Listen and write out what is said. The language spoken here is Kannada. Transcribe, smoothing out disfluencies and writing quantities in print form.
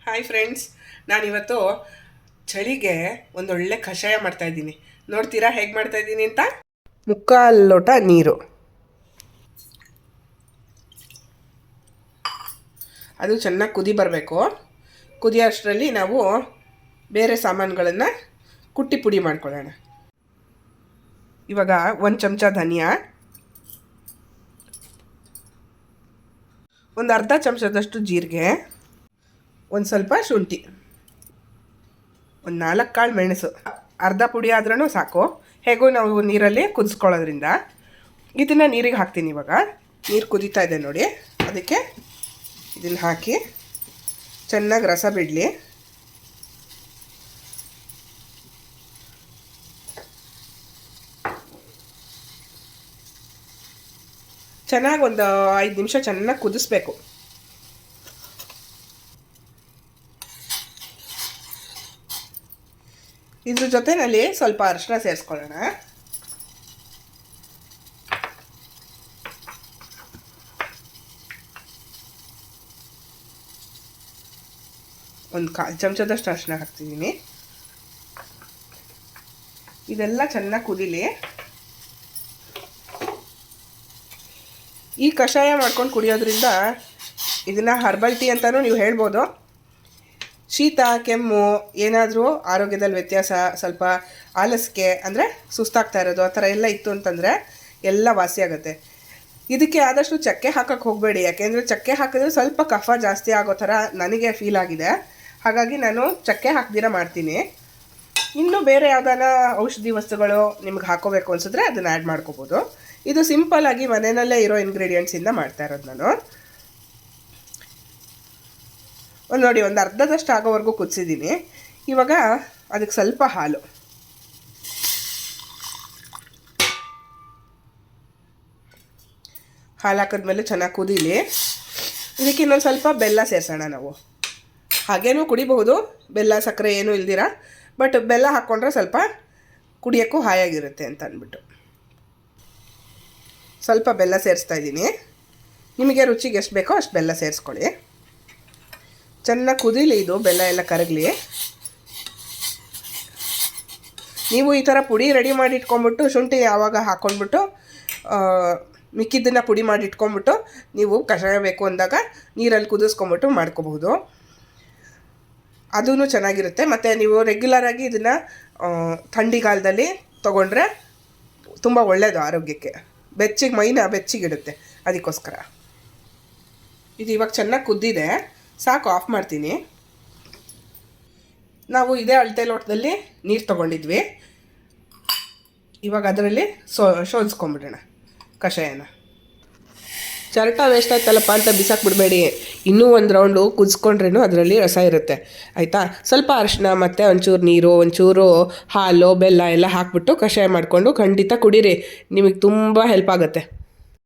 ಹಾಯ್ ಫ್ರೆಂಡ್ಸ್, ನಾನಿವತ್ತು ಚಳಿಗೆ ಒಂದೊಳ್ಳೆ ಕಷಾಯ ಮಾಡ್ತಾಯಿದ್ದೀನಿ. ನೋಡ್ತೀರಾ ಹೇಗೆ ಮಾಡ್ತಾಯಿದ್ದೀನಿ ಅಂತ? ಮುಕ್ಕಾಲು ಲೋಟ ನೀರು, ಅದು ಚೆನ್ನಾಗಿ ಕುದಿ ಬರಬೇಕು. ಕುದಿಯೋ ಅಷ್ಟರಲ್ಲಿ ನಾವು ಬೇರೆ ಸಾಮಾನುಗಳನ್ನು ಕುಟ್ಟಿ ಪುಡಿ ಮಾಡ್ಕೊಳ್ಳೋಣ. ಇವಾಗ 1 ಚಮಚ ಧನಿಯಾ, ಒಂದು ಅರ್ಧ ಚಮಚದಷ್ಟು ಜೀರಿಗೆ, ಒಂದು ಸ್ವಲ್ಪ ಶುಂಠಿ, ಒಂದು 4 ಕಾಳು ಮೆಣಸು. ಅರ್ಧ ಪುಡಿ ಆದ್ರೂ ಸಾಕು, ಹೇಗೂ ನಾವು ನೀರಲ್ಲಿ ಕುದಿಸ್ಕೊಳ್ಳೋದ್ರಿಂದ. ಇದನ್ನು ನೀರಿಗೆ ಹಾಕ್ತೀನಿ. ಇವಾಗ ನೀರು ಕುದೀತಾ ಇದೆ ನೋಡಿ, ಅದಕ್ಕೆ ಇದನ್ನು ಹಾಕಿ ಚೆನ್ನಾಗಿ ರಸ ಬಿಡಲಿ. ಚೆನ್ನಾಗಿ ಒಂದು 5 ನಿಮಿಷ ಚೆನ್ನಾಗಿ ಕುದಿಸ್ಬೇಕು. ಇದ್ರ ಜೊತೆಯಲ್ಲಿ ಸ್ವಲ್ಪ ಅರಿಶಿನ ಸೇರಿಸ್ಕೊಳ್ಳೋಣ. ಒಂದು 1/4 ಚಮಚದಷ್ಟು ಅರಿಶಿನ ಹಾಕ್ತಿದ್ದೀನಿ. ಇದೆಲ್ಲ ಚೆನ್ನಾಗಿ ಕುದೀಲಿ. ಈ ಕಷಾಯ ಮಾಡ್ಕೊಂಡು ಕುಡಿಯೋದ್ರಿಂದ ಇದನ್ನು ಹರ್ಬಲ್ ಟೀ ಅಂತಲೂ ನೀವು ಹೇಳ್ಬೋದು. ಶೀತ ಕೆಮ್ಮು ಏನಾದರೂ ಆರೋಗ್ಯದಲ್ಲಿ ವ್ಯತ್ಯಾಸ, ಸ್ವಲ್ಪ ಆಲಸ್ಗೆ ಅಂದರೆ ಸುಸ್ತಾಗ್ತಾ ಇರೋದು ಆ ಥರ ಎಲ್ಲ ಇತ್ತು ಅಂತಂದರೆ ಎಲ್ಲ ವಾಸಿಯಾಗುತ್ತೆ. ಇದಕ್ಕೆ ಆದಷ್ಟು ಚಕ್ಕೆ ಹಾಕೋಕ್ಕೆ ಹೋಗಬೇಡಿ, ಯಾಕೆಂದರೆ ಚಕ್ಕೆ ಹಾಕಿದ್ರೆ ಸ್ವಲ್ಪ ಕಫ ಜಾಸ್ತಿ ಆಗೋ ಥರ ನನಗೆ ಫೀಲ್ ಆಗಿದೆ. ಹಾಗಾಗಿ ನಾನು ಚಕ್ಕೆ ಹಾಕ್ದಿರ ಮಾಡ್ತೀನಿ. ಇನ್ನೂ ಬೇರೆ ಯಾವ್ದಾನ ಔಷಧಿ ವಸ್ತುಗಳು ನಿಮ್ಗೆ ಹಾಕೋಬೇಕು ಅನಿಸಿದ್ರೆ ಅದನ್ನು ಆ್ಯಡ್ ಮಾಡ್ಕೋಬೋದು. ಇದು ಸಿಂಪಲ್ಲಾಗಿ ಮನೆಯಲ್ಲೇ ಇರೋ ಇಂಗ್ರೀಡಿಯೆಂಟ್ಸಿಂದ ಮಾಡ್ತಾ ಇರೋದು ನಾನು. ನೋಡಿ, ಒಂದು ಅರ್ಧದಷ್ಟು ಆಗೋವರೆಗೂ ಕುದಿಸಿದ್ದೀನಿ. ಇವಾಗ ಅದಕ್ಕೆ ಸ್ವಲ್ಪ ಹಾಲು, ಹಾಕಿದ್ಮೇಲೆ ಚೆನ್ನಾಗಿ ಕುದೀಲಿ. ಇದಕ್ಕೆ ಇನ್ನೊಂದು ಸ್ವಲ್ಪ ಬೆಲ್ಲ ಸೇರಿಸೋಣ ನಾವು. ಹಾಗೇನೂ ಕುಡಿಬಹುದು, ಬೆಲ್ಲ ಸಕ್ಕರೆ ಏನೂ ಇಲ್ದಿರ. ಬಟ್ ಬೆಲ್ಲ ಹಾಕ್ಕೊಂಡ್ರೆ ಸ್ವಲ್ಪ ಕುಡಿಯೋಕ್ಕೂ ಹಾಯಾಗಿರುತ್ತೆ ಅಂತ ಅಂದ್ಬಿಟ್ಟು ಸ್ವಲ್ಪ ಬೆಲ್ಲ ಸೇರಿಸ್ತಾ ಇದ್ದೀನಿ. ನಿಮಗೆ ರುಚಿಗೆ ಎಷ್ಟು ಬೇಕೋ ಅಷ್ಟು ಬೆಲ್ಲ ಸೇರಿಸ್ಕೊಳ್ಳಿ. ಚೆನ್ನಾಗಿ ಕುದೀಲಿ, ಇದು ಬೆಲ್ಲ ಎಲ್ಲ ಕರಗಲಿ. ನೀವು ಈ ಥರ ಪುಡಿ ರೆಡಿ ಮಾಡಿ ಇಟ್ಕೊಂಬಿಟ್ಟು ಶುಂಠಿ ಯಾವಾಗ ಹಾಕ್ಕೊಂಡ್ಬಿಟ್ಟು ಮಿಕ್ಕಿದ್ದನ್ನು ಪುಡಿ ಮಾಡಿ ಇಟ್ಕೊಂಬಿಟ್ಟು ನೀವು ಕಷಾಯ ಬೇಕು ಅಂದಾಗ ನೀರಲ್ಲಿ ಕುದಿಸ್ಕೊಂಬಿಟ್ಟು ಮಾಡ್ಕೋಬಹುದು. ಅದೂ ಚೆನ್ನಾಗಿರುತ್ತೆ. ಮತ್ತು ನೀವು ರೆಗ್ಯುಲರಾಗಿ ಇದನ್ನು ಥಂಡಿಗಾಲದಲ್ಲಿ ತೊಗೊಂಡ್ರೆ ತುಂಬ ಒಳ್ಳೆಯದು ಆರೋಗ್ಯಕ್ಕೆ. ಮೈನ ಬೆಚ್ಚಗಿಡುತ್ತೆ. ಅದಕ್ಕೋಸ್ಕರ ಇದು ಇವಾಗ ಚೆನ್ನಾಗಿ ಕುದ್ದಿದೆ, ಸಾಕು, ಆಫ್ ಮಾಡ್ತೀನಿ. ನಾವು ಇದೇ ಅಳತೆ ಲೋಟದಲ್ಲಿ ನೀರು ತೊಗೊಂಡಿದ್ವಿ. ಇವಾಗ ಅದರಲ್ಲಿ ಶೋಧಿಸ್ಕೊಂಬಿಡೋಣ ಕಷಾಯನ. ಚರಟ ವೇಸ್ಟ್ ಆಯ್ತಲ್ಲಪ್ಪ ಅಂತ ಬಿಸಾಕ್ಬಿಡಬೇಡಿ. ಇನ್ನೂ ಒಂದು ರೌಂಡು ಕುದಿಸ್ಕೊಂಡ್ರೇನು ಅದರಲ್ಲಿ ರಸ ಇರುತ್ತೆ, ಆಯಿತಾ? ಸ್ವಲ್ಪ ಅರಿಶಿನ ಮತ್ತು ಒಂಚೂರು ನೀರು, ಒಂಚೂರು ಹಾಲು, ಬೆಲ್ಲ ಎಲ್ಲ ಹಾಕ್ಬಿಟ್ಟು ಕಷಾಯ ಮಾಡಿಕೊಂಡು ಖಂಡಿತ ಕುಡೀರಿ. ನಿಮಗೆ ತುಂಬ ಹೆಲ್ಪ್ ಆಗುತ್ತೆ.